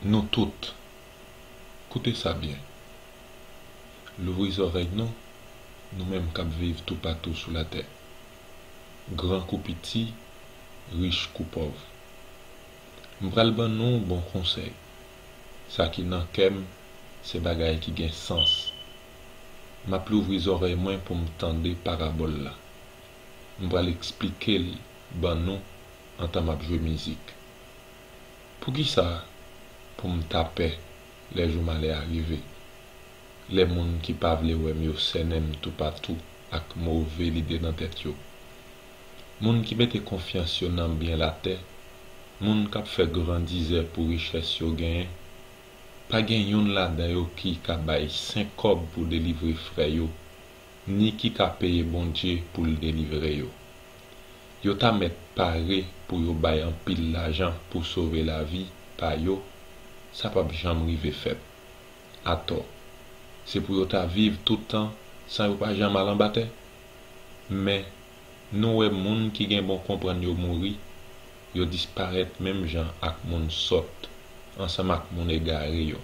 Nous toutes, écoutez ça bien. L'ouvrez les oreilles, nous-mêmes qui vivons tout partout sur la terre. Grand ou petit, riche ou pauvre. M'pral ban nous bon conseil. Ça qui nan kem, c'est bagay qui gen sens. M'a plu ouvrir les oreilles moins pour m'tendre parabole là. M'pral expliquer ban nous en temps m'a jouer musique. Pour qui ça? Pour me taper les jours malais arrivé. Les moun qui pa vle wè yo senem tout partout ak mauvais l'idée dans tête yo. Moun qui mette confiance yo nan bien la terre, moun k'ap fait grandiser pour richesse yo gen, pa gen yon la dan yo qui ka bay 5 cob pour délivrer frère yo, ni qui ka paye bon Dieu pour le délivrer yo. Yo ta met paré pour yo bay en pile l'argent pour sauver la vie pa yo, ça pa jamais rive fait. À tort. C'est pour yo ta vivre tout le temps sans yo pas jamais en battre. Mais nous moun qui gen bon comprendre yo mouri, yo disparaître même gens ak moun sort ensemble ak moun égaré yo.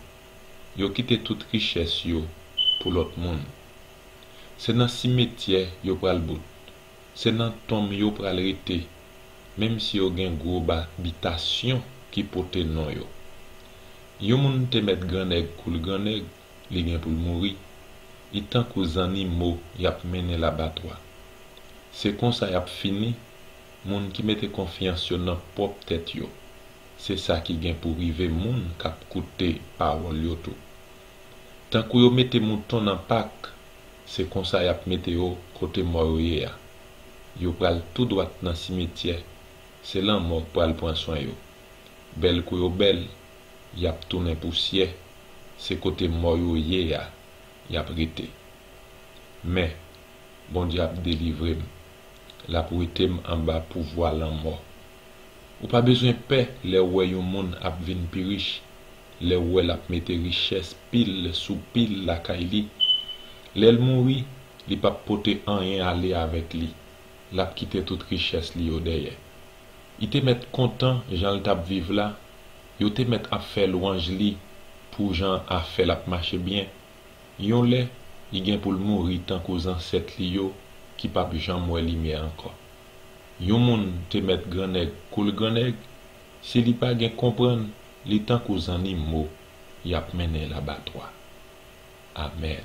Yo quitte toute richesse yo pour l'autre monde. C'est dans cimetière yo pral bout. C'est dans tombe yo pral rete, même si yo gen gros habitation qui pote non yo. Yo moun te met grand nèg koul grand nèg, li gen pour mourir. Il tant qu'aux animaux y a mené l'abattoir. C'est comme ça y a fini, moun qui mette confiance sur nan propre tête yo. C'est ça qui gen pour rive moun k'ap koute parole yo tout. Tant que yo mette mouton dans pack, c'est comme ça y a mette yo côté mort ya. Yo pral tout droit dans cimetière. C'est là mort pral prendre soin yo. Belle kou yo belle, y a tourné poussière. C'est côté mort yo ya, y a prêté. Mais bon Dieu a délivré la pour été en bas pour voir la mort. Ou pas besoin paix les ouais yon moun ap vin pi riche, les ouais la mette richesse pile sous pile la kaili. L'el mouri, li pa pote rien aller avec li. La quitte toute richesse li yo derrière. Il te met content Jean le tap vive là, yo te met à faire louange li pour Jean a fait la marcher bien. Yon le, il gen pour le mourir tant qu'aux ancêtres li yo qui pa Jean moué lumière encore. Yon moun te met grand nèg koul grand nèg, si li pa gen comprendre, li tant qu'aux animaux y a mené l'abattoir. Amen.